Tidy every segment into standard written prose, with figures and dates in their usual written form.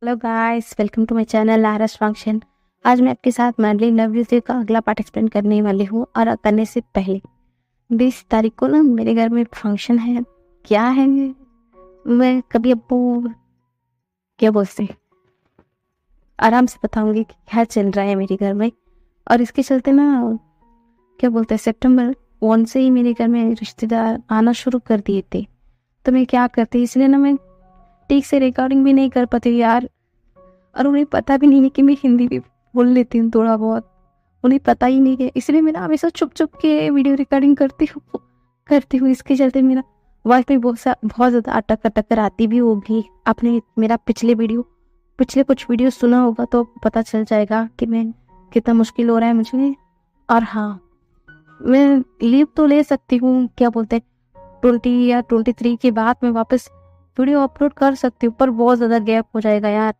Hello guys, welcome to my channel RS function. आज मैं आपके साथ मैडली लव यू का अगला पार्ट एक्सप्लेन करने वाली हूँ। और करने से पहले 20 तारीख को ना मेरे घर में फंक्शन है। क्या है? मैं कभी आपको क्या बोलते हैं, आराम से बताऊंगी कि क्या चल रहा है मेरे घर में। और इसके चलते ना क्या बोलते हैं, सितंबर 1 से ही मेरे घर में रिश्तेदार आना शुरू कर दिए थे। तो मैं क्या करती, इसलिए ना मैं ठीक से रिकॉर्डिंग भी नहीं कर पाती यार। और उन्हें पता भी नहीं है कि मैं हिंदी भी बोल लेती हूँ थोड़ा बहुत। उन्हें पता ही नहीं है, इसलिए मैं ना हमेशा चुप चुप के वीडियो रिकॉर्डिंग करती हूँ। इसके चलते मेरा वॉइस में बहुत ज़्यादा अटक अटक कर आती भी होगी। आपने मेरा पिछले कुछ वीडियो सुना होगा तो पता चल जाएगा कि मैं कितना मुश्किल हो रहा है मुझे। और हाँ, मैं लीव तो ले सकती हूँ, क्या बोलते हैं, 20 या 23 के बाद मैं वापस वीडियो अपलोड कर सकती हूँ, पर बहुत ज़्यादा गैप हो जाएगा यार।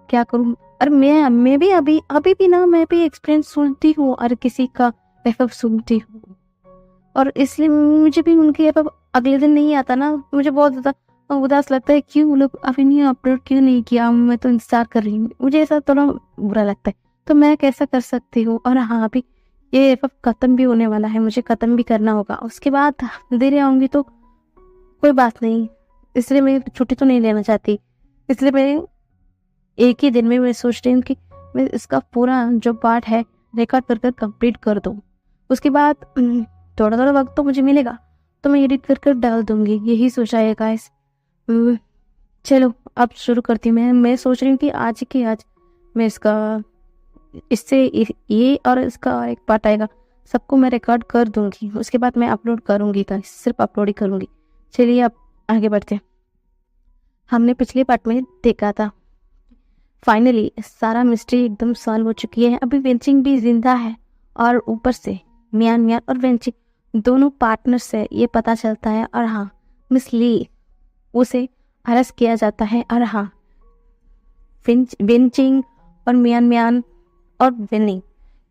क्या करूं? और मैं भी अभी अभी भी ना, मैं भी एक्सपीरियंस सुनती हूँ और किसी का एफएफ सुनती हूँ। और इसलिए मुझे भी उनके एफएफ अगले दिन नहीं आता ना, मुझे बहुत ज्यादा उदास लगता है। क्यों वो लोग अभी नहीं अपलोड क्यों नहीं किया, मैं तो इंतजार कर रही हूँ। मुझे ऐसा थोड़ा बुरा लगता है। तो मैं कैसा कर सकती हूँ? और हाँ, अभी ये एफएफ खत्म भी होने वाला है, मुझे खत्म भी करना होगा। उसके बाद देर आऊंगी तो कोई बात नहीं, इसलिए मैं छुट्टी तो नहीं लेना चाहती। इसलिए मैं एक ही दिन में मैं सोच रही हूँ कि मैं इसका पूरा जो पार्ट है रिकॉर्ड कर कर कंप्लीट कर दूँ। उसके बाद थोड़ा थोड़ा वक्त तो मुझे मिलेगा, तो मैं एडिट कर कर डाल दूंगी। यही सोचा है गाइस। चलो अब शुरू करती हूँ। मैं सोच रही हूँ कि आज की आज मैं ये और इसका एक पार्ट आएगा, सबको मैं रिकॉर्ड कर दूंगी। उसके बाद मैं अपलोड करूंगी गाइस, सिर्फ अपलोड ही करूंगी। चलिए अब आगे बढ़ते हैं। हमने पिछले पार्ट में देखा था, फाइनली सारा मिस्ट्री एकदम सॉल्व हो चुकी है। अभी वेंचिंग भी जिंदा है, और ऊपर से मियान मियान और वेंचिंग दोनों पार्टनर से ये पता चलता है। और हाँ, मिस ली उसे अरेस्ट किया जाता है। और हाँ, वेंचिंग और मियान मियान और विनिंग,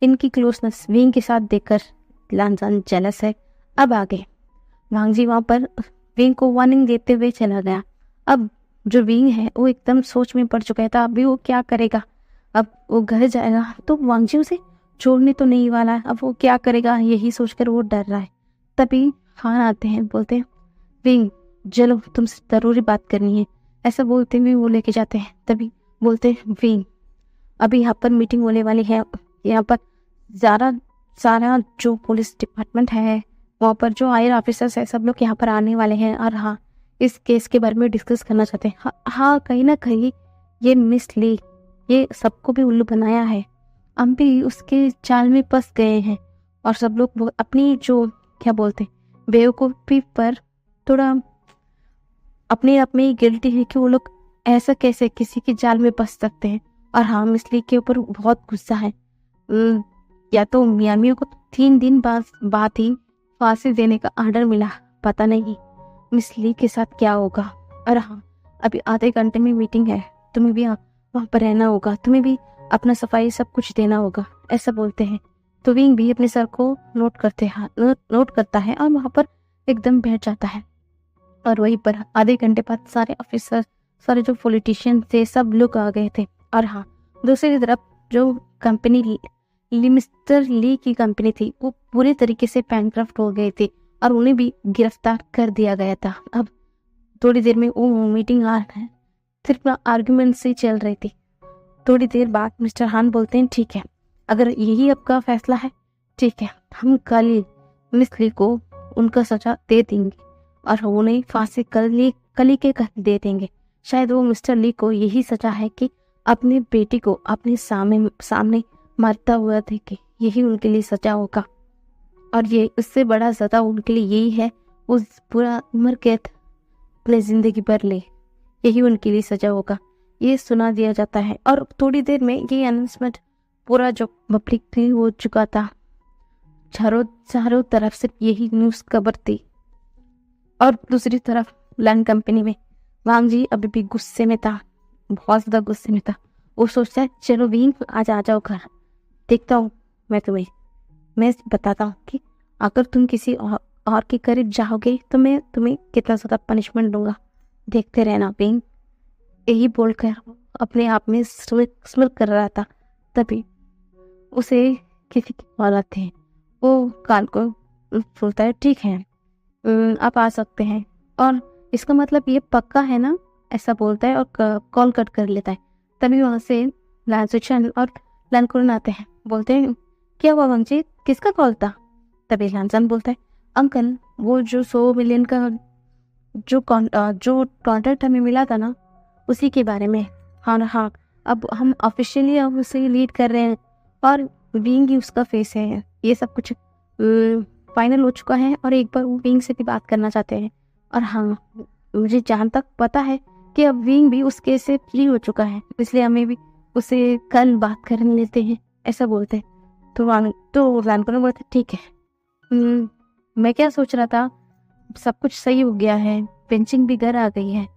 इनकी क्लोजनेस विंग के साथ देखकर लानजान जेलस है। अब आगे वांगजी वहां पर विंग को वार्निंग देते हुए चला गया। अब जो विंग है वो एकदम सोच में पड़ चुका था, अभी वो क्या करेगा। अब वो घर जाएगा तो वांगजी उसे छोड़ने तो नहीं वाला है। अब वो क्या करेगा, यही सोचकर वो डर रहा है। तभी खान आते हैं, बोलते हैं विंग चलो तुमसे जरूरी बात करनी है। ऐसा बोलते हुए वो लेके जाते हैं। तभी बोलते हैं विंग अभी यहाँ पर मीटिंग होने वाली है। यहाँ पर सारा सारा जो पुलिस डिपार्टमेंट है, वहाँ पर जो हायर ऑफिसर्स है, सब लोग यहाँ पर आने वाले हैं। और हाँ, इस केस के बारे में डिस्कस करना चाहते हैं। हाँ, कहीं ना कहीं ये मिस ली, ये सबको भी उल्लू बनाया है। हम भी उसके जाल में फंस गए हैं। और सब लोग अपनी जो क्या बोलते हैं बेवकूफ़ी पर थोड़ा अपने आप में ही गिल्टी है कि वो लोग ऐसा कैसे किसी के जाल में फंस सकते हैं। और हाँ, मिस ली के ऊपर बहुत गुस्सा है। या तो मियामियों को 3 दिन बाद ही फांसी देने का ऑर्डर मिला। पता नहीं मिस ली के साथ क्या होगा। और हाँ, अभी आधे घंटे में मीटिंग है, तुम्हें भी वहाँ पर रहना होगा, तुम्हें भी अपना सफाई सब कुछ देना होगा, ऐसा बोलते हैं। तो विंग भी अपने सर को नोट करता है और वहाँ पर एकदम बैठ जाता है। और वहीं पर आधे घंटे बाद सारे ऑफिसर, सारे जो पॉलिटिशियन थे, सब लोग आ गए थे। और हाँ, दूसरी तरफ जो कंपनी मिस्टर ली की कंपनी थी, वो पूरे तरीके से बैंकक्रप्ट हो गए थे और उन्हें भी गिरफ्तार कर दिया गया था। अब थोड़ी देर में वो मीटिंग सिर्फ आर्ग्यूमेंट से चल रही थी। थोड़ी देर बाद मिस्टर हान बोलते हैं ठीक है, अगर यही आपका फैसला है, ठीक है, हम कल ही मिस ली को उनका सजा दे देंगे और उन्हें फांसी कल ही के कर दे देंगे। शायद वो मिस्टर ली को यही सजा है कि अपनी बेटी को अपने सामने मरता हुआ देखे, यही उनके लिए सजा होगा। और ये उससे बड़ा सजा उनके लिए यही है, वो पूरा उम्र कैद अपनी जिंदगी भर ले, यही उनके लिए सजा होगा। ये सुना दिया जाता है। और थोड़ी देर में ये अनाउंसमेंट पूरा जो पब्लिक थी हो चुका था। चारों तरफ सिर्फ यही न्यूज़ खबर थी। और दूसरी तरफ लैंड कंपनी में वांग जी अभी भी गुस्से में था, बहुत ज्यादा गुस्से में था। वो सोचता है चलो विंग आज आ जाओ घर, देखता हूँ मैं बताता हूँ कि अगर तुम किसी और के करीब जाओगे तो मैं तुम्हें कितना ज्यादा पनिशमेंट दूंगा, देखते रहना विंग। यही बोलकर अपने आप में स्मिर कर रहा था, तभी उसे किसी की कॉल आती है। वो कान को बोलता है ठीक है, आप आ सकते हैं, और इसका मतलब ये पक्का है ना, ऐसा बोलता है और कॉल कट कर लेता है। तभी वहाँ से लांसुचन और लानकुरन आते हैं, बोलते हैं क्या हुआ वंशी, किसका कॉल था? तभी लांसन बोलता है अंकल, वो जो 100 मिलियन का जो कॉन्ट्रैक्ट हमें मिला था ना, उसी के बारे में। हाँ हाँ, अब हम ऑफिशियली अब उसे लीड कर रहे हैं और विंग ही उसका फेस है। ये सब कुछ फाइनल हो चुका है और एक बार वो विंग से भी बात करना चाहते हैं। और हाँ, मुझे जहाँ तक पता है कि अब विंग भी उस केस से फ्री हो चुका है, इसलिए हमें भी उसे कल बात करने लेते हैं, ऐसा बोलते हैं। तो लानकुरन बोलते ठीक है। मैं क्या सोच रहा था, सब कुछ सही हो गया है, वेंचिंग भी घर आ गई है,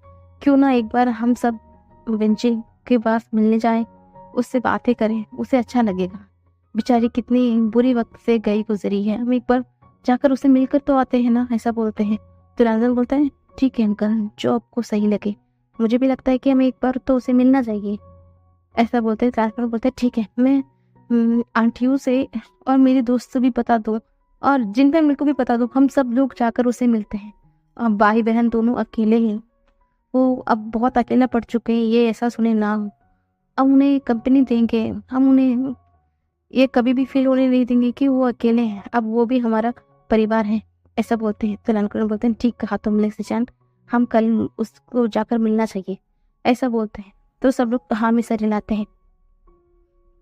क्यों ना एक बार हम सब वेंचिंग के पास मिलने जाएं, उससे बातें करें, उसे अच्छा लगेगा। बेचारी कितनी बुरी वक्त से गई गुजरी है, हम एक बार जाकर उसे मिलकर तो आते हैं ना, ऐसा बोलते हैं। तो लांजन बोलता है ठीक है अंकल, जो आपको सही लगे, मुझे भी लगता है कि हमें एक बार तो उसे मिलना चाहिए, ऐसा बोलते हैं। लांजन बोलता है ठीक है, मैं आंटियों से और मेरे दोस्त से भी बता दो, और जिन पे मेरे को भी बता दो, हम सब लोग जाकर उसे मिलते हैं। अब भाई बहन दोनों अकेले हैं, वो अब बहुत अकेला पड़ चुके हैं, ये ऐसा सुने ना, अब उन्हें कंपनी देंगे, हम उन्हें ये कभी भी फील होने नहीं देंगे कि वो अकेले हैं, अब वो भी हमारा परिवार है, ऐसा बोलते हैं। तो लानकुरन बोलते हैं ठीक कहा तुमने सिचान, हम कल उसको जाकर मिलना चाहिए, ऐसा बोलते हैं। तो सब लोग हाँ में सर हिलाते हैं।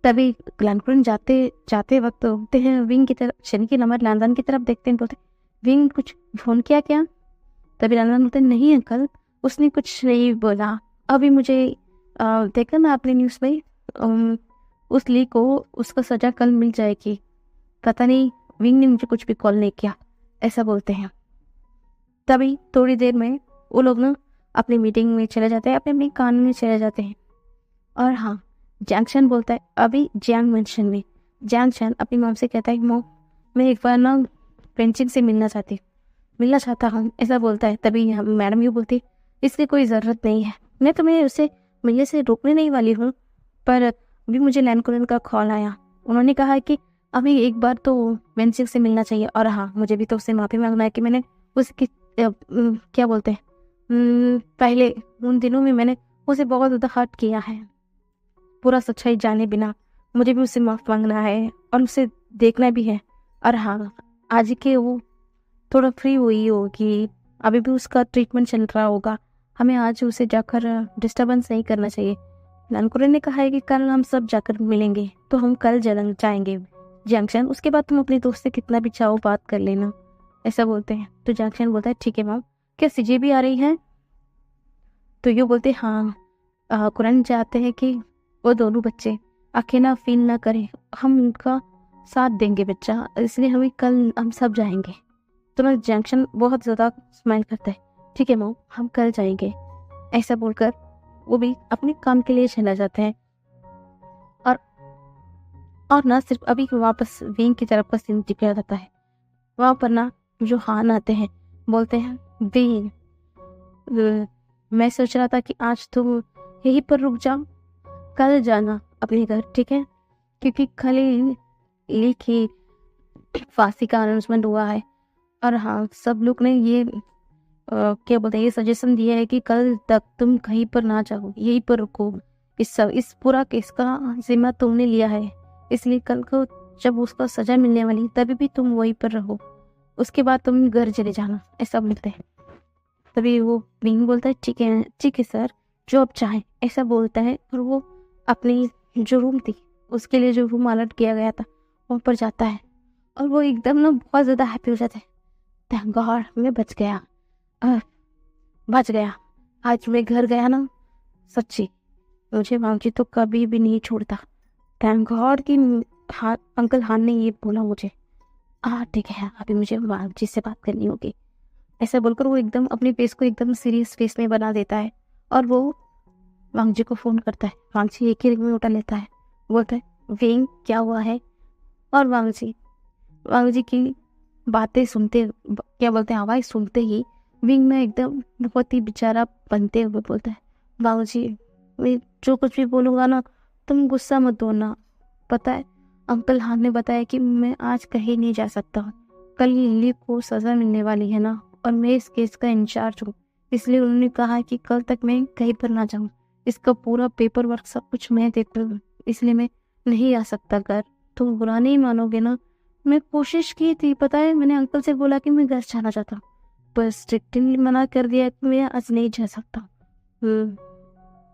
तभी लानकुरन जाते जाते वक्त होते हैं विंग की तरफ, शनि के नंबर लानदान की तरफ देखते हैं, बोलते विंग कुछ फोन किया क्या? तभी लानदान बोलते नहीं अंकल, उसने कुछ नहीं बोला, अभी मुझे देखा ना आपने न्यूज़ में, उस ली को उसका सजा कल मिल जाएगी, पता नहीं विंग ने मुझे कुछ भी कॉल नहीं किया, ऐसा बोलते हैं। तभी थोड़ी देर में वो लोग ना अपनी मीटिंग में चले जाते हैं, अपने अपने काम में चले जाते हैं। और हाँ, जैंक्शन बोलता है अभी जियांग मेंशन में, जैंक्शन अपनी मॉम से कहता है मॉम, मैं एक बार ना पेंचिंग से मिलना चाहता हूँ, ऐसा बोलता है। तभी मैडम ये बोलती इसकी कोई ज़रूरत नहीं है, मैं तुम्हें उसे मिलने से रोकने नहीं वाली हूँ, पर अभी मुझे लानकुरन का कॉल आया, उन्होंने कहा है कि अभी एक बार तो वेंचिंग से मिलना चाहिए। और हाँ, मुझे भी तो उससे माफ़ी मांगना है कि मैंने उसकी क्या बोलते हैं, पहले उन दिनों में मैंने उसे बहुत ज़्यादा हर्ट किया है, पूरा सच्चाई जाने बिना मुझे भी उससे माफ़ मांगना है और उसे देखना भी है। और हाँ, आज के वो थोड़ा फ्री हुई होगी, अभी भी उसका ट्रीटमेंट चल रहा होगा, हमें आज उसे जाकर डिस्टर्बेंस नहीं करना चाहिए। लानकुरन ने कहा है कि कल हम सब जाकर मिलेंगे, तो हम कल जाएंगे जंक्शन, उसके बाद तुम अपने दोस्त से कितना भी चाहो बात कर लेना, ऐसा बोलते हैं। तो जंक्शन बोलता है ठीक है मैम, क्या सीजे भी आ रही है? तो ये बोलते हाँ, कुरन चाहते हैं कि वो दोनों बच्चे अकेला फील ना करें, हम उनका साथ देंगे बच्चा, इसलिए कल हम सब जाएंगे। तो ना जंक्शन बहुत ज़्यादा स्माइल करता है, ठीक है मॉम, हम कल जाएंगे, ऐसा बोलकर वो भी अपने काम के लिए चला जाता है। और ना सिर्फ अभी वापस विंग की तरफ का सीन दिखाया जाता है। वहाँ पर ना जो हान आते हैं, बोलते हैं विंग, मैं सोच रहा था कि आज तुम यहीं पर रुक जाओ, कल जाना अपने घर, ठीक है, क्योंकि कल ली की फांसी का अनाउंसमेंट हुआ है। और हाँ, सब लोग ने ये क्या बोलते हैं, ये सजेशन दिया है कि कल तक तुम कहीं पर ना जाओ, यहीं पर रुको, इस पूरा केस का जिम्मा तुमने लिया है, इसलिए कल को जब उसका सजा मिलने वाली तभी भी तुम वहीं पर रहो, उसके बाद तुम घर चले जाना, ऐसा बोलते हैं। तभी वो विंग बोलता है ठीक है सर, जो आप चाहें, ऐसा बोलता है। और वो अपनी जो रूम थी, उसके लिए जो रूम अलर्ट किया गया था, वहाँ पर जाता है और वो एकदम ना बहुत ज़्यादा हैप्पी हो जाता है। थैंक गॉड, मैं बच गया, आज मैं घर गया ना, सच्ची मुझे वांगजी तो कभी भी नहीं छोड़ता, थैंक गॉड कि अंकल हान ने ये बोला मुझे। ठीक है, अभी मुझे वांगजी से बात करनी होगी, ऐसा बोलकर वो एकदम अपने फेस को एकदम सीरियस फेस में बना देता है। और वो वांगजी को फ़ोन करता है, वांगजी एक ही रिंग में उठा लेता है, बोलता है विंग क्या हुआ है? और वांगजी की बातें सुनते, क्या बोलते हैं, आवाज़ सुनते ही विंग में एकदम बहुत ही बेचारा बनते हुए बोलता है वांगजी, मैं जो कुछ भी बोलूँगा ना, तुम गुस्सा मत होना। पता है, अंकल हान ने बताया कि मैं आज कहीं नहीं जा सकता। कल लिली को सज़ा मिलने वाली है ना, और मैं इस केस का इंचार्ज हूँ, इसलिए उन्होंने कहा कि कल तक मैं कहीं पर ना जाऊँ। इसका पूरा पेपर वर्क सब कुछ मैं देखता हूँ, इसलिए मैं नहीं आ सकता घर। तुम बुरा नहीं मानोगे ना? मैं कोशिश की थी, पता है, मैंने अंकल से बोला कि मैं घर जाना चाहता हूँ, पर स्ट्रिक्टली मना कर दिया कि मैं आज नहीं जा सकता।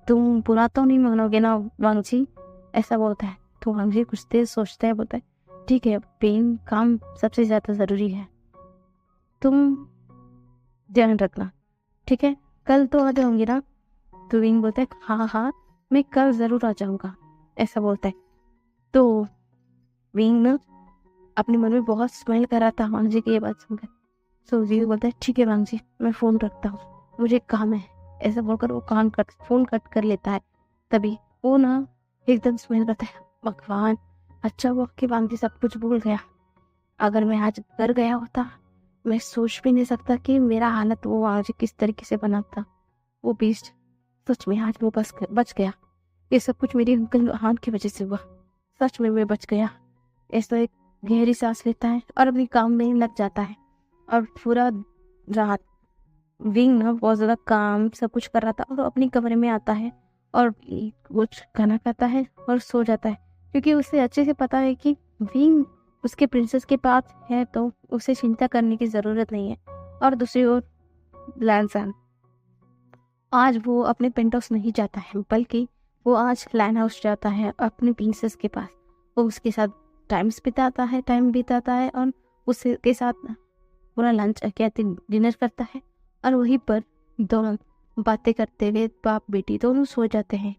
तुम बुरा तो नहीं मानोगे ना वांगजी? ऐसा बोलता है। तो वांगजी कुछ देर सोचता है, बोलता है ठीक है, पेन काम सबसे ज़्यादा ज़रूरी है, तुम ध्यान रखना, ठीक है? कल तो आ जाऊंगी ना? तो विंग बोलता है हाँ हाँ, मैं कल ज़रूर आ जाऊंगा, ऐसा बोलता है। तो विंग ना अपने मन में बहुत स्माइल कर रहा था वांगजी की ये बात सुनकर। तो विंग बोलता है ठीक है वांगजी, मैं फ़ोन रखता हूँ, मुझे काम है, ऐसा बोलकर वो फ़ोन कट कर लेता है। तभी वो ना एकदम स्माइल करता है, भगवान, अच्छा वो कि वांगजी सब कुछ भूल गया। अगर मैं आज घर गया होता, मैं सोच भी नहीं सकता कि मेरा हालत वो आज किस तरीके से बना था। वो बीस्ट सच में आज वो बच गया। ये सब कुछ मेरी अंकल हान की वजह से हुआ। सच में मैं बच गया। ऐसा एक गहरी सांस लेता है और अपने काम में लग जाता है। और पूरा रात विंग ना बहुत ज़्यादा काम सब कुछ कर रहा था, और अपने कमरे में आता है और कुछ खाना खाता है और सो जाता है, क्योंकि उसे अच्छे से पता है कि विंग उसके प्रिंसेस के पास है, तो उसे चिंता करने की ज़रूरत नहीं है। और दूसरी ओर लैंसन, आज वो अपने पेंट हाउस नहीं जाता है, बल्कि वो आज लैंड हाउस जाता है अपने प्रिंसेस के पास। वो उसके साथ टाइम बिताता है और उसके साथ पूरा लंच कहते डिनर करता है। और वहीं पर दोनों बातें करते हुए बाप बेटी दोनों सो जाते हैं।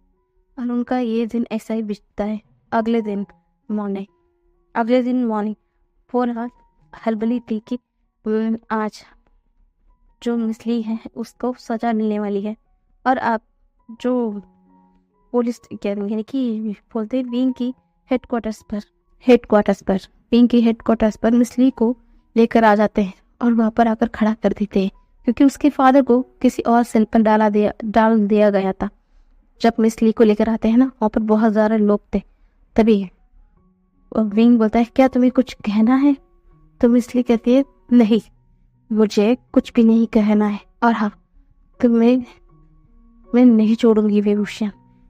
और उनका ये दिन ऐसा ही बीतता है। अगले दिन मॉर्निंग पूरा हलबली थी कि आज जो मिसली है उसको सजा मिलने वाली है। और आप जो पुलिस यानी कि बोलते हैं विंग की हेडक्वार्टर्स पर मिसली को लेकर आ जाते हैं और वहाँ पर आकर खड़ा कर देते हैं, क्योंकि उसके फादर को किसी और सेल पर डाल दिया गया था। जब मिसली को लेकर आते हैं ना, वहाँ पर बहुत ज़्यादा लोग थे। तभी विंग बोलता है क्या तुम्हें कुछ कहना है? तो मिसली कहती है नहीं, मुझे कुछ भी नहीं कहना है। और हाँ, मैं नहीं छोड़ूंगी विभूषण,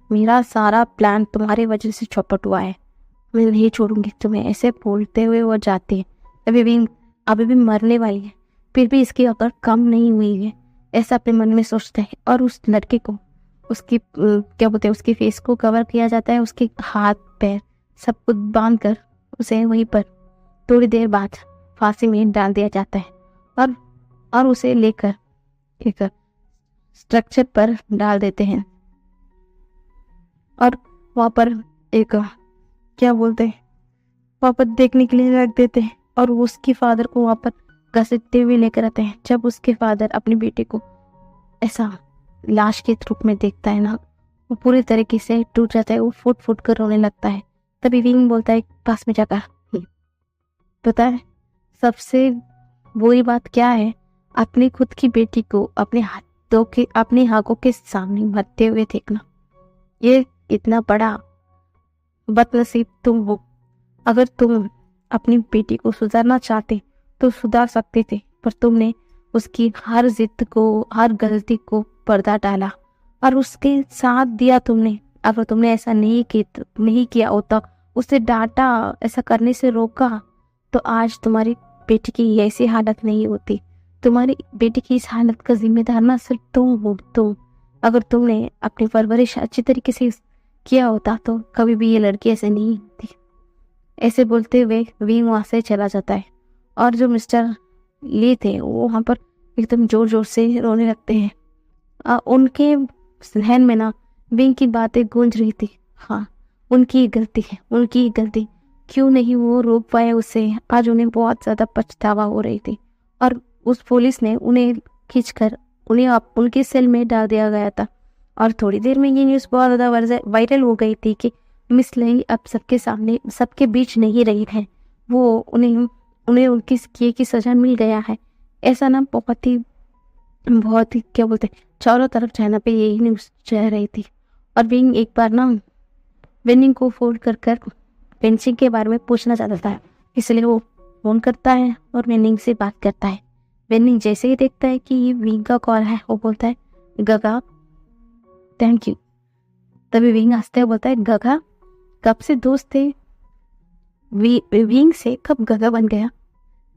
मेरा सारा प्लान तुम्हारी वजह से चौपट हुआ है, मैं नहीं छोड़ूंगी तुम्हें। ऐसे बोलते हुए वो जाती है। अभी भी मरने वाली है, फिर भी इसकी अकड़ कम नहीं हुई है, ऐसा अपने मन में सोचता है। और उस लड़के को उसकी क्या बोलते हैं, उसकी फेस को कवर किया जाता है, उसके हाथ पैर सब कुछ बांध कर उसे वहीं पर थोड़ी देर बाद फांसी में डाल दिया जाता है। और उसे लेकर एक स्ट्रक्चर पर डाल देते हैं। और वहाँ पर एक क्या बोलते हैं, वहाँ पर देखने के लिए रख देते हैं। और उसके फादर को वहाँ पर घसीटते हुए लेकर आते हैं। जब उसके फादर अपनी बेटी को ऐसा लाश के रूप में देखता है ना, वो पूरी तरीके से टूट जाता है, वो फुट फुट कर रोने लगता है। तभी विंग बोलता है पास में जाकर, पता है सबसे बुरी बात क्या है? अपनी खुद की बेटी को अपने आंखों के सामने मरते हुए देखना, ये इतना बड़ा बदनसीब तुम हो। अगर तुम अपनी बेटी को सुधारना चाहते तो सुधार सकते थे, पर तुमने उसकी हर जिद को, हर गलती को पर्दा डाला और उसके साथ दिया तुमने। अगर तुमने ऐसा नहीं किया होता, उसे डांटा, ऐसा करने से रोका, तो आज तुम्हारी बेटी की ऐसी हालत नहीं होती। तुम्हारी बेटी की इस हालत का जिम्मेदार ना सिर्फ तुम हो। अगर तुमने अपनी परवरिश अच्छी तरीके से किया होता तो कभी भी ये लड़की ऐसे नहीं होती। ऐसे बोलते हुए विंग वहाँ से चला जाता है। और जो मिस्टर ली थे वो वहाँ पर एकदम जोर जोर से रोने लगते हैं। उनके जहन में ना विंग की बातें गूंज रही थी। हाँ, उनकी गलती है, उनकी गलती, क्यों नहीं वो रोक पाए उसे। आज उन्हें बहुत ज़्यादा पछतावा हो रही थी। और उस पुलिस ने उन्हें खींचकर उन्हें उनके सेल में डाल दिया गया था। और थोड़ी देर में ये न्यूज़ बहुत ज़्यादा वायरल हो गई थी कि मिस ली अब सबके सामने, सबके बीच नहीं रही है, वो उन्हें उनकी किए की सज़ा मिल गया है। ऐसा ना बहुत ही क्या बोलते हैं, चारों तरफ चाइना पे यही न्यूज़ चल रही थी। और विंग एक बार ना वेनिंग को फोन कर वेंचिंग के बारे में पूछना चाहता है, इसलिए वो फोन करता है और वेनिंग से बात करता है। वेनिंग जैसे ही देखता है कि ये विंग का कॉल है, वो बोलता है गगा थैंक यू। तभी विंग हंसते हुए बोलता है गगा कब से दोस्त थे, विंग से कब गगा बन गया।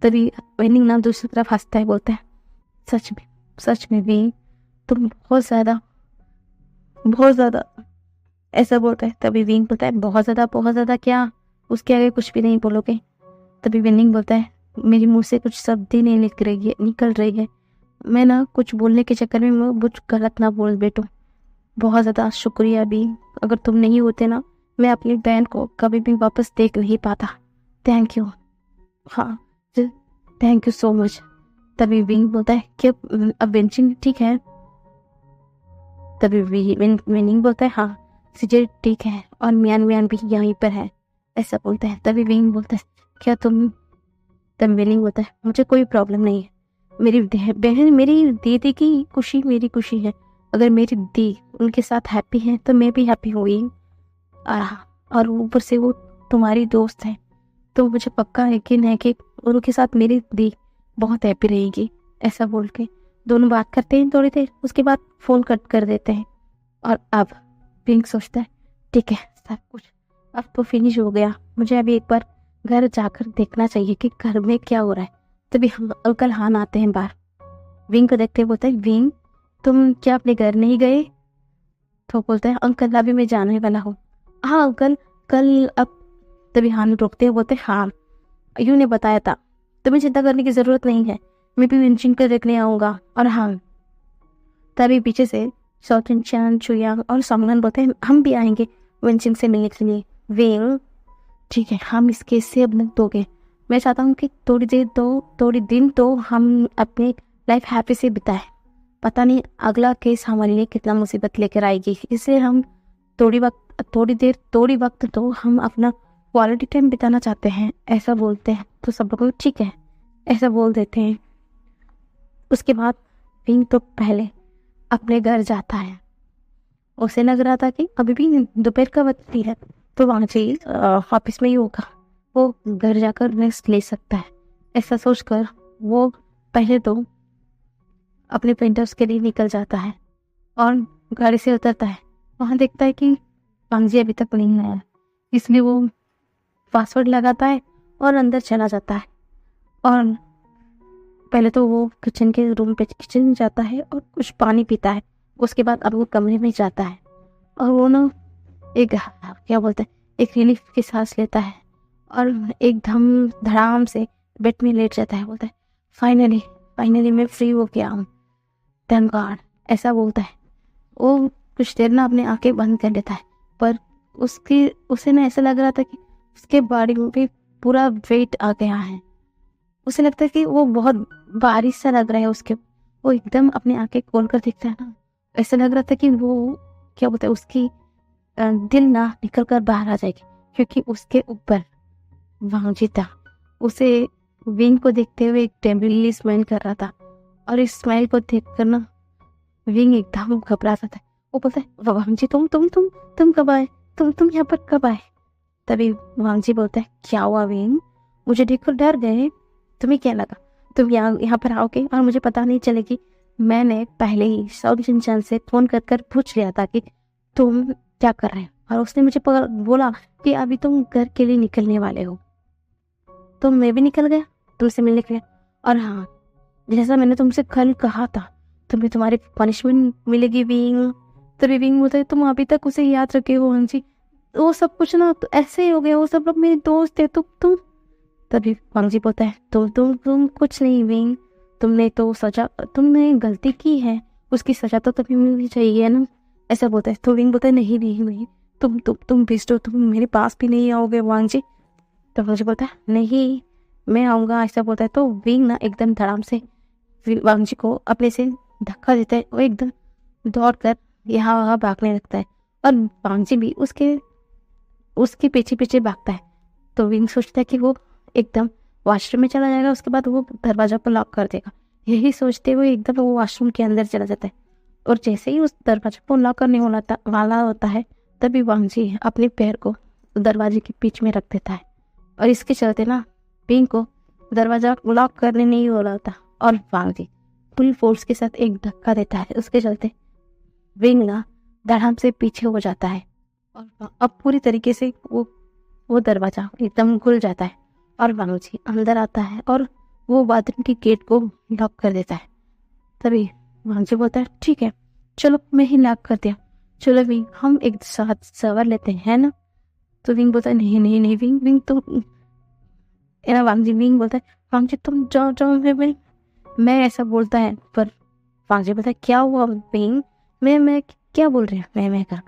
तभी वेनिंग ना दूसरी तरफ हंसता है, बोलता है सच में विंग तुम बहुत ज़्यादा ऐसा बोलता है। तभी विंग बोलता है बहुत ज़्यादा क्या, उसके आगे कुछ भी नहीं बोलोगे। तभी विनिंग बोलता है मेरे मुंह से कुछ शब्द ही नहीं निकल रही है, मैं ना कुछ बोलने के चक्कर में मैं कुछ गलत ना बोल बैठूं। बहुत ज़्यादा शुक्रिया भी, अगर तुम नहीं होते ना मैं अपनी बहन को कभी भी वापस देख नहीं पाता। थैंक यू, हाँ थैंक यू सो मच। तभी विंग बोलता है कि अब वेंचिंग ठीक है। तभी विनिंग बोलता है हाँ सीजे ठीक है और मियान भी यहीं पर है, ऐसा बोलता है। तभी विंग बोलता है क्या तुम, तब विनिंग बोलता है मुझे कोई प्रॉब्लम नहीं है, मेरी बहन मेरी दीदी की खुशी मेरी खुशी है, अगर मेरी दी उनके साथ हैप्पी है तो मैं भी हैप्पी हुई। और ऊपर से वो तुम्हारी दोस्त है, तो मुझे पक्का यकीन है कि उनके साथ मेरी दी बहुत हैप्पी रहेगी। ऐसा बोल के दोनों बात करते हैं थोड़ी देर, उसके बाद फ़ोन कट कर देते हैं। और अब पिंक सोचता है ठीक है सब कुछ अब तो फिनिश हो गया, मुझे अभी एक बार घर जाकर देखना चाहिए कि घर में क्या हो रहा है। तभी हम अंकल हान आते हैं बाहर। विंग को देखते बोलते हैं विंग तुम क्या अपने घर नहीं गए। तो बोलता है अंकल अभी मैं जाने वाला हूँ। हाँ अंकल कल अब। तभी हान रोकते हैं, बोलते हाँ यूं ने बताया था, तुम्हें चिंता करने की जरूरत नहीं है, मैं भी विंचिंग को देखने आऊँगा। और हाँ तभी पीछे से सौतन चांद चुया और सामगन बोलते हैं हम भी आएंगे विंचिंग से मिलने के लिए। विंग ठीक है हम इस केस से अब मुक्त हो गए, मैं चाहता हूँ कि थोड़ी दिन तो हम अपनी लाइफ हैप्पी से बिताएं, पता नहीं अगला केस हमारे लिए कितना मुसीबत लेकर आएगी, इसलिए हम थोड़ी वक्त तो हम अपना क्वालिटी टाइम बिताना चाहते हैं, ऐसा बोलते हैं। तो सब लोग ठीक है ऐसा बोल देते हैं। उसके बाद विंग तो पहले अपने घर जाता है, उसे लग रहा था कि अभी भी दोपहर का वक्त ही है तो वहाँ से ऑफिस में ही होगा, वो घर जाकर रेस्ट ले सकता है। ऐसा सोचकर वो पहले तो अपने प्रिंटर्स के लिए निकल जाता है और गाड़ी से उतरता है। वहाँ देखता है कि पांगजी अभी तक नहीं आया, इसलिए वो पासवर्ड लगाता है और अंदर चला जाता है। और पहले तो वो किचन जाता है और कुछ पानी पीता है। उसके बाद अब वो कमरे में जाता है और वो ना एक क्या बोलते हैं एक रिलीफ की सांस लेता है और एकदम धड़ाम से बेड में लेट जाता है। बोलता है फाइनली मैं फ्री हो गया हूँ, थैंक गॉड, ऐसा बोलता है। वो कुछ देर ना अपने आंखें बंद कर लेता है, पर उसे ना ऐसा लग रहा था कि उसके बॉडी में भी पूरा वेट आ गया है। उसे लगता है कि वो बहुत बारिश सा लग रहा है उसके। वो एकदम अपनी आंखें खोल कर देखता है ना, ऐसा लग रहा था कि वो क्या बोलते हैं उसकी दिल ना निकल कर बाहर आ जाएगी, क्योंकि उसके ऊपर वांगजी था। उसे विंग को देखते हुए एक टेम्पररी स्माइल कर रहा था और इस स्माइल को देखकर ना विंग एकदम घबरा जाता है। वो बोलता है वांगजी तुम कब आए, तुम यहाँ पर कब आए। तभी वांगजी बोलता है क्या हुआ विंग, मुझे देखकर डर गए, तुम्हें क्या लगा तुम यहाँ पर आओगे और मुझे पता नहीं चलेगी। मैंने पहले ही सब इंसान से फोन कर पूछ लिया था कि तुम क्या कर रहे हो, और उसने मुझे बोला कि अभी तुम घर के लिए निकलने वाले हो, तो मैं भी निकल गया तुमसे मिलने के लिए। और हाँ जैसा मैंने तुमसे कल कहा था तुम्हें तुम्हारी पनिशमेंट मिलेगी विंग। तभी विंग बोलता है तुम अभी तक उसे याद रखे हो जी, वो सब कुछ ना तो ऐसे ही हो गया, वो सब लोग मेरे दोस्त थे तुम। तभी वांगजी बोलता है तुम कुछ नहीं विंग, तुमने गलती की है, उसकी सजा तो तुम्हें मिलनी चाहिए ना, ऐसा बोलता है। तो विंग बोलता है नहीं तुम भिजो, तुम मेरे पास भी नहीं आओगे वांगजी। तो वांगजी बोलता है नहीं मैं आऊँगा, ऐसा बोलता है। तो विंग ना एकदम धड़ाम से वांगजी को अपने से धक्का देता है, वो एकदम दौड़ कर यहाँ वहाँ भागने लगता है और वांगजी भी उसके पीछे भागता है। तो विंग सोचता है कि वो एकदम वॉशरूम में चला जाएगा, उसके बाद वो दरवाजा पर लॉक कर देगा। यही सोचते हुए एकदम वो वॉशरूम के अंदर चला जाता है और जैसे ही उस दरवाजे को लॉक करने वाला होता है, तभी वांग जी अपने पैर को दरवाजे के बीच में रख देता है। और इसके चलते ना विंग को दरवाजा लॉक करने नहीं हो रहा था, और वांग जी फुल फोर्स के साथ एक धक्का देता है। उसके चलते विंग ना धड़ाम से पीछे हो जाता है, और अब पूरी तरीके से वो दरवाजा एकदम खुल जाता है, और वांग जी अंदर आता है और वो बाथरूम की गेट को लॉक कर देता है। तभी वांग जी बोलता है, ठीक है चलो मैं ही लॉक कर दिया, चलो विंग हम एक साथ सवर लेते हैं ना। तो विंग बोलता है, नहीं नहीं नहीं विंग, विंग तो विंग बोलता है, वांग जी तुम जाओ जाओ, मैं ऐसा बोलता है। पर वांग जी बोलता है, क्या हुआ विंग, मैं क्या बोल रही हूँ, मैं कर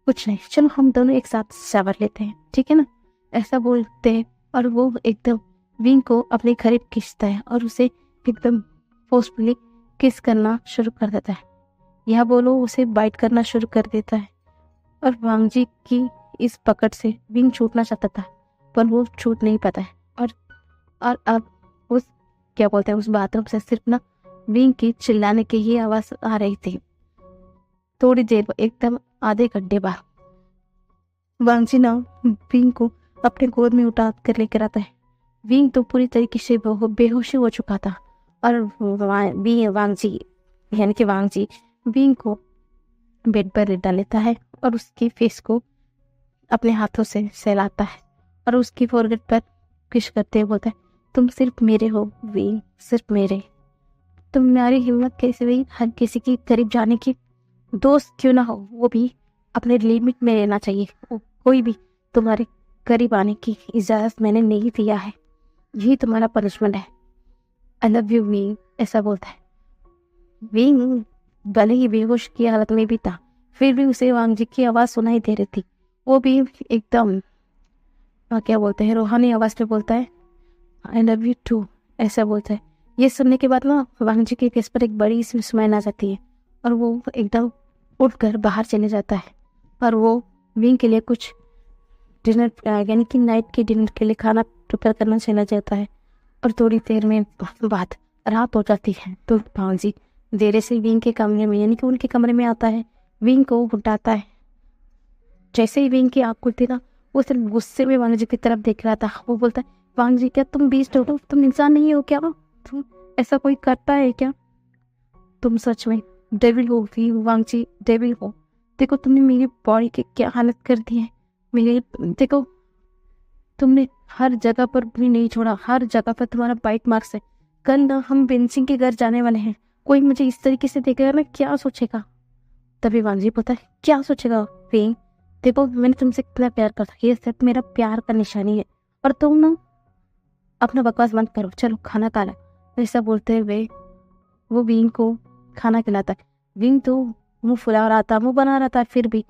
कुछ नहीं, चलो हम दोनों एक साथ शावर लेते हैं, ठीक है ना। ऐसा बोलते हैं, और वो एकदम विंग को अपने करीब खींचता है और उसे एकदम फोर्सफुली किस करना शुरू कर देता है, या बोलो उसे बाइट करना शुरू कर देता है। और वांग जी की इस पकड़ से विंग छूटना चाहता था, पर वो छूट नहीं पाता है। और अब उस क्या बोलते हैं उस बाथरूम से सिर्फ ना विंग की चिल्लाने की ही आवाज आ रही थी। थोड़ी देर एकदम आधे घंटे बाद वांग जी ना विंग को अपने गोद में उठा कर लेकर आता है। विंग तो पूरी तरीके से बेहोश हो चुका था, और वांग जी यानी कि वांग जी विंग को बेड पर लेटा लेता है और उसके फेस को अपने हाथों से सहलाता है, और उसकी फोरहेड पर किस करते हुए बोलता है, तुम सिर्फ मेरे हो विंग, सिर्फ मेरे। तुम्हारी हिम्मत कैसे हुई हर किसी के करीब जाने की, दोस्त क्यों ना हो वो भी अपने लिमिट में रहना चाहिए, कोई भी तुम्हारे करीब आने की इजाजत मैंने नहीं दिया है, यही तुम्हारा पनिशमेंट है। आई लव यू विंग, ऐसा बोलता है। विंग भले ही बेहोश की हालत में भी था, फिर भी उसे वांग जी की आवाज सुनाई दे रही थी। वो भी एकदम क्या बोलते हैं रूहानी आवाज में बोलता है, आई लव यू टू, ऐसा बोलता है। ये सुनने के बाद ना वांग जी के फेस पर एक बड़ी सी स्माइल आ जाती है, और वो एकदम उठकर बाहर चले जाता है, और वो विंग के लिए कुछ डिनर यानी कि नाइट के डिनर के लिए खाना प्रिपेयर करना चला जाता है। और थोड़ी देर में बाद रात हो जाती है, तो वांग जी देर से विंग के कमरे में यानी कि उनके कमरे में आता है, विंग को उठाता है। जैसे ही विंग की आँख खुलती ना, वो सिर्फ गुस्से में वांग जी की तरफ देख रहा था। वो बोलता है, वांग जी क्या तुम बीस्ट हो, तुम इंसान नहीं हो क्या, तुम ऐसा कोई करता है क्या, तुम सच में डेविल हो वांग जी, डेविल हो। देखो तुमने मेरी बॉडी की क्या हालत कर दी है, मेरे देखो तुमने हर जगह पर भी नहीं छोड़ा, हर जगह पर तुम्हारा बाइट मार्क्स है। कल ना हम बेंसिंग के घर जाने वाले हैं, कोई मुझे इस तरीके से देखेगा ना क्या सोचेगा। तभी वांग जी पता है क्या सोचेगा, विंग देखो मैंने तुमसे कितना प्यार करता, ये सिर्फ मेरा प्यार का निशानी है, और तुम ना अपना बकवास बंद करो, चलो खाना खा लो। ऐसा बोलते हुए वो विंग को खाना खिलाता है। विंग तो मुंह फुला रहा था, मुंह बना रहा था, फिर भी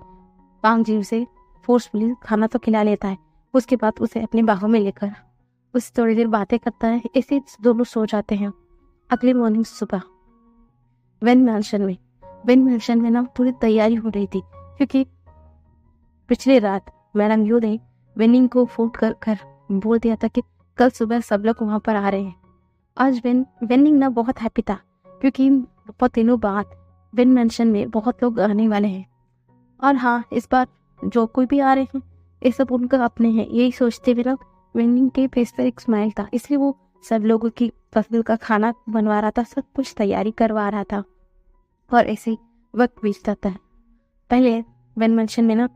वांग जी उसे फोर्सफुली खाना तो खिला लेता है। उसके बाद उसे अपनी बाहों में लेकर उससे थोड़ी देर बातें करता है, ऐसे दोनों सो जाते हैं। अगली मॉर्निंग सुबह वेन मैंशन में ना थोड़ी तैयारी हो रही थी, क्योंकि पिछली रात मैडम यू ने वेनिंग को फोन कर बोल दिया था कि कल सुबह सब लोग वहाँ पर आ रहे हैं। आज वेनिंग ना बहुत हैप्पी था, क्योंकि बहुत दिनों बाद वेन मैंशन में बहुत लोग आने वाले हैं, और हाँ इस बार जो कोई भी आ रहे हैं ये सब उनका अपने हैं, यही सोचते हुए ना वेनिंग के फेस पर एक स्माइल था, इसलिए वो सब लोगों की पसंद का खाना बनवा रहा था, सब कुछ तैयारी करवा रहा था, और ऐसे ही वक्त बीतता था। पहले वेन मैंशन में ना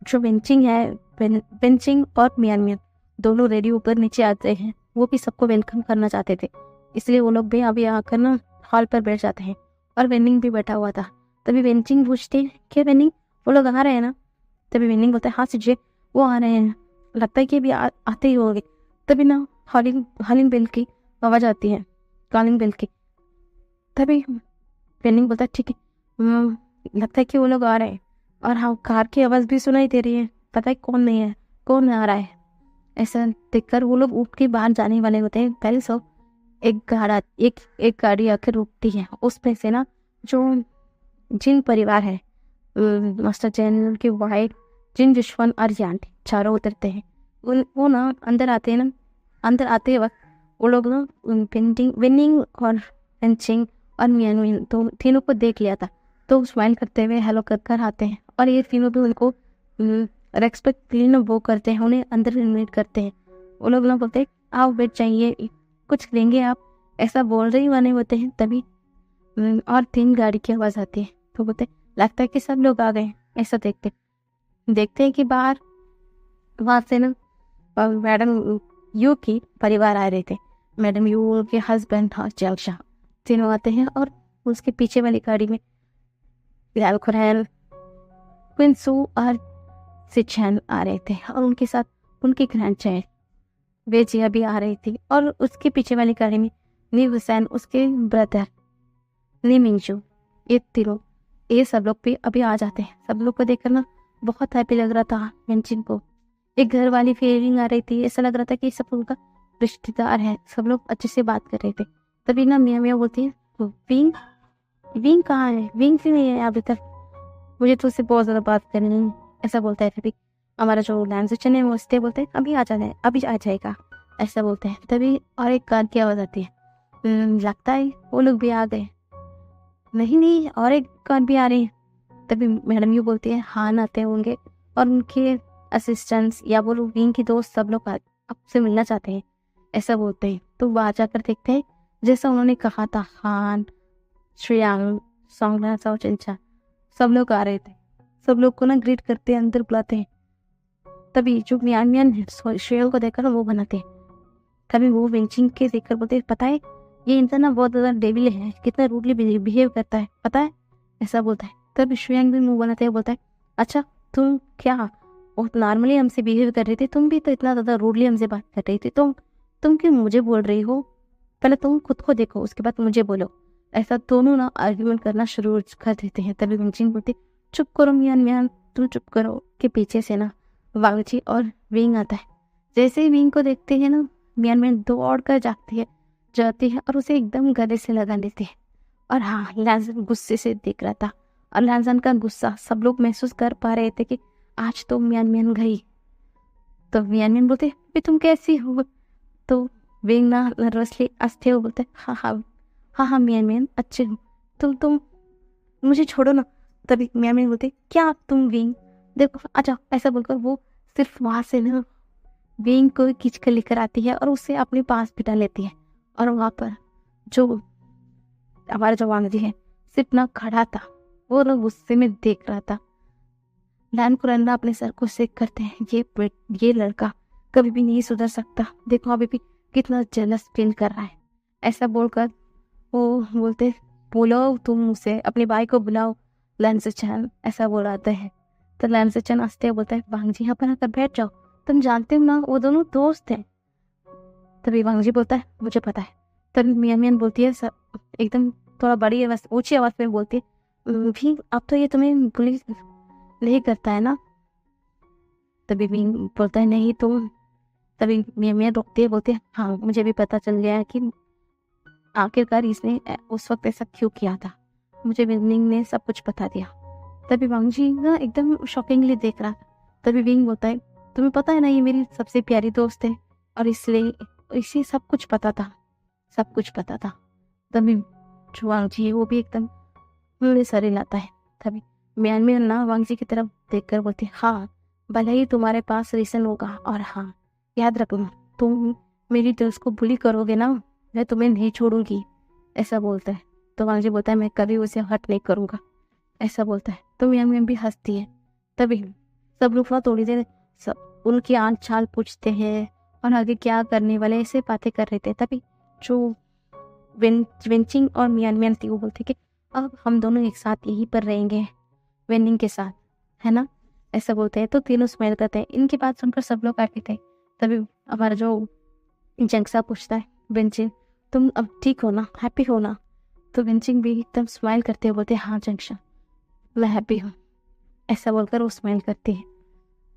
जो बेंचिंग और मियान दोनों रेडी ऊपर नीचे आते हैं, वो भी सबको वेलकम करना चाहते थे, इसलिए वो लोग भी अभी आकर ना हॉल पर बैठ जाते हैं, और वेनिंग भी बैठा हुआ था। तभी बेंचिंग पूछते हैं, क्या वेनिंग वो लोग आ रहे हैं ना। तभी वेनिंग बोलता है, हाँ सीजे वो आ रहे हैं, लगता है कि अभी आते ही होंगे। तभी ना हॉलिंग बेल की आवाज़ आती है, कॉलिंग बेल की। तभी वेनिंग बोलता है, ठीक है लगता है कि वो लोग आ रहे हैं, और हाँ कार की आवाज़ भी सुनाई दे रही है, पता है कौन नहीं है, कौन आ रहा है। ऐसा देखकर वो लोग उठ के बाहर जाने वाले होते हैं, पहले सब एक गाड़ी आकर रुकती है, उसमें से ना जो जिन परिवार है मास्टर जैन के वाइफ जिन जशवंत और यान चारों उतरते हैं। वो ना अंदर आते हैं ना, अंदर आते वक्त वो लोग ना पेंटिंग विनिंग और पेंचिंग और मियान मियान तो तीनों को देख लिया था, तो स्माइल करते हुए हेलो कर कर आते हैं। और ये तीनों भी उनको रेस्पेक्टफुली ना वो करते हैं, उन्हें अंदर इन्वाइट करते हैं। वो लोग ना बोलते हैं आओ बैठ जाइए, कुछ लेंगे आप, ऐसा बोल रहे ही वाले होते हैं। तभी और 3 गाड़ी की आवाज़ आती है, तो बोलते लगता है कि सब लोग आ गए। ऐसा देखते देखते हैं कि बाहर वहाँ से ना मैडम यू की परिवार आ रहे थे। मैडम यू के हस्बैंड और जंक्शा तीनों आते हैं, और उसके पीछे वाली गाड़ी में लाल खुरैन, क्विंसू और सिचैन आ रहे थे, और उनके साथ उनकी ग्रैंड चाइल्ड वेजिया भी आ रही थी। और उसके पीछे वाली गाड़ी में नी हुसैन, उसके ब्रदर नी मिंगजू, ये तीनों, ये सब लोग भी अभी आ जाते हैं। सब लोग को देखकर ना बहुत हैप्पी लग रहा था वेंचिन को, एक घर वाली फीलिंग आ रही थी। ऐसा लग रहा था कि सब उनका रिश्तेदार है, सब लोग अच्छे से बात कर रहे थे। तभी ना मियाँ मियाँ बोलती है विंग, विंग कहाँ है, विंग क्यों नहीं है अभी तक, मुझे तो उससे बहुत ज़्यादा बात करनी है। ऐसा बोलता है। तभी हमारा जो लैंसचन है वो उससे बोलते हैं अभी आ जाए, अभी आ जाएगा, ऐसा बोलते हैं। तभी और एक कार की आवाज़ आती है, लगता है वो लोग भी आ गए। नहीं नहीं, और एक कार भी आ रही है। तभी मैडम यू बोलती है हाँ आते होंगे, और उनके असिस्टेंट्स या वो लोग विंग के दोस्त सब लोग आपसे मिलना चाहते हैं, ऐसा बोलते हैं। तो वहाँ जाकर देखते हैं जैसा उन्होंने कहा था, खान, श्रेयांग, सोंगना, साउचंचा सब लोग आ रहे थे। सब लोग को ना ग्रीट करते हैं, अंदर बुलाते हैं। तभी जो मियान मियान श्रेयांग को देखकर वो बनाते हैं। तभी वो विंचिंग के देखकर बोलते हैं पता है ये इंसान ना बहुत ज़्यादा डेविल है, कितना रूडली बिहेव करता है पता है, ऐसा बोलता है। तभी श्रेयांग भी मुंह बनाते हैं, बोलता है अच्छा तुम क्या बहुत नॉर्मली हमसे बिहेव कर रही थी, तुम भी तो इतना ज़्यादा रूडली हमसे बात कर रही थी, तुम क्यों मुझे बोल रही हो, पहले तुम खुद को देखो उसके बाद मुझे बोलो। ऐसा दोनों ना आर्ग्यूमेंट करना शुरू कर देते हैं। तभी विंचिंग बोलती चुप करो मियान मियान, तुम चुप करो। के पीछे से ना वांगची और विंग आता है। जैसे ही विंग को देखते हैं ना मियान मियान दौड़ कर जाती है और उसे एकदम गले से लगा लेती है। और हाँ, लैंसन गुस्से से देख रहा था, और लैंसन का गुस्सा सब लोग महसूस कर पा रहे थे कि आज तो मियान मियान गई। तो मियान मियान बोलते भी तुम कैसी हो, तो विंग ना नर्वसली हंसते हुए बोलते हाँ हाँ हाँ हाँ मियान मियान अच्छे हो, तुम मुझे छोड़ो ना। तभी मियान मियान बोलते क्या तुम विंग देखो अच्छा, ऐसा बोलकर वो सिर्फ वहाँ से ना विंग को खींच कर लेकर आती है और उसे अपने पास बिठा लेती है। और वहाँ पर जो हमारा जो वांग जी है सिर्फ ना खड़ा था, वो ना गुस्से में देख रहा था। लैन कुरन्ना अपने सर को सेक करते हैं, ये लड़का कभी भी नहीं सुधर सकता, देखो अभी भी कितना जेलस फील कर रहा है। ऐसा बोलकर वो बोलते बोलो तुम उसे अपने भाई को बुलाओ लैंसचन, ऐसा बोलाते हैं। तो लैंसचन हंसते बोलता है वांग जी यहाँ पर आकर बैठ जाओ, तुम जानते हो ना वो दोनों दोस्त हैं। तभी वांग जी बोलता है मुझे पता है। तभी मियान मियान बोलती है एकदम थोड़ा बड़ी आवाज ऊंची आवाज में बोलती है भी अब तो ये तुम्हें पुलिस नहीं करता है ना। तभी भी बोलता है नहीं तुम। तभी मियां मियां रोकते हैं, बोलते हैं हाँ मुझे भी पता चल गया है कि आखिरकार इसने उस वक्त ऐसा क्यों किया था, मुझे विंग ने सब कुछ बता दिया। तभी वांग जी ना एकदम शॉकिंगली देख रहा था। तभी विंग बोलता है तुम्हें पता है ना ये मेरी सबसे प्यारी दोस्त है, और इसलिए इसे सब कुछ पता था, सब कुछ पता था। तभी जो वांग जी है वो भी एकदम मुंह सर हिलाता है। तभी मियान मियां ना वांग जी की तरफ देखकर बोलती हाँ भले ही तुम्हारे पास रीजन होगा, और हाँ याद रखना तुम मेरी दोस्त को बुली करोगे ना मैं तुम्हें नहीं छोड़ूंगी, ऐसा बोलता है। तो वांग जी बोलता है मैं कभी उसे हर्ट नहीं करूंगा, ऐसा बोलता है। तो मियां मियां भी हंसती है। तभी सब लोग ना थोड़ी देर सब उनकी आंच छाल पूछते हैं और आगे क्या करने वाले ऐसे बातें कर रहे थे। तभी जो विंचिंग और मियान मियान थी वो बोलते कि अब हम दोनों एक साथ यहीं पर रहेंगे वेनिंग के साथ, है ना, ऐसा बोलते हैं। तो तीनों स्माइल करते हैं। इनकी बात सुनकर सब लोग हैप्पी थे। तभी हमारा जो जंक्सा पूछता है विंचिंग तुम अब ठीक हो ना, हैप्पी हो ना। तो विंचिंग भी एकदम स्माइल करते हुए बोलते हाँ जंक्सा मैं हैप्पी हूँ, ऐसा बोलकर वो स्माइल करती है।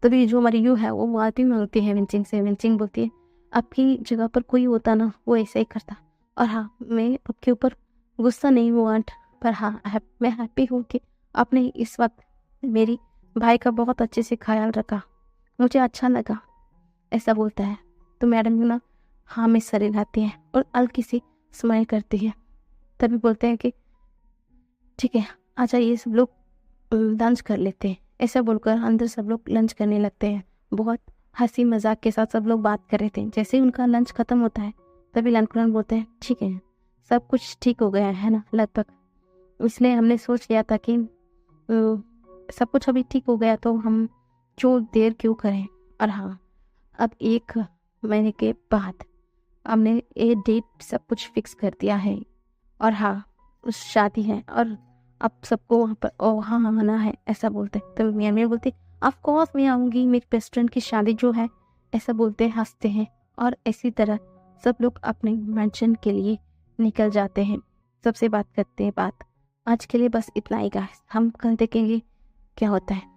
तभी जो हमारी यू है वो माफी मांगती है विंचिंग से। विंचिंग बोलती है आपकी जगह पर कोई होता ना वो ऐसा ही करता, और हाँ मैं आपके ऊपर गुस्सा नहीं हुआ आंट, पर हाँ मैं हैप्पी हूँ कि आपने इस वक्त मेरी भाई का बहुत अच्छे से ख्याल रखा, मुझे अच्छा लगा, ऐसा बोलता है। तो मैडम ना हाँ में सर हिलाती है और हल्की सी स्माइल करती है। तभी बोलते हैं कि ठीक है, आ जाइए सब लोग लंच कर लेते हैं। ऐसा बोलकर अंदर सब लोग लंच करने लगते हैं। बहुत हंसी मजाक के साथ सब लोग बात कर रहे थे। जैसे ही उनका लंच खत्म होता है तभी लंकुरन बोलते हैं ठीक है, सब कुछ ठीक हो गया है ना लगभग, इसलिए हमने सोच लिया था कि सब कुछ अभी ठीक हो गया तो हम क्यों देर क्यों करें। और हाँ, अब 1 महीने के बाद हमने ये डेट सब कुछ फिक्स कर दिया है। और हाँ, उस शादी है और अब सबको वहाँ आना है, ऐसा बोलते हैं। तो मियाँ मियाँ बोलती ऑफ कोर्स मैं आऊँगी, मेरी बेस्ट फ्रेंड की शादी जो है, ऐसा बोलते हैं, हंसते हैं। और इसी तरह सब लोग अपने मेंशन के लिए निकल जाते हैं, सबसे बात करते हैं। बात आज के लिए बस इतना ही गाइस, हम कल देखेंगे क्या होता है।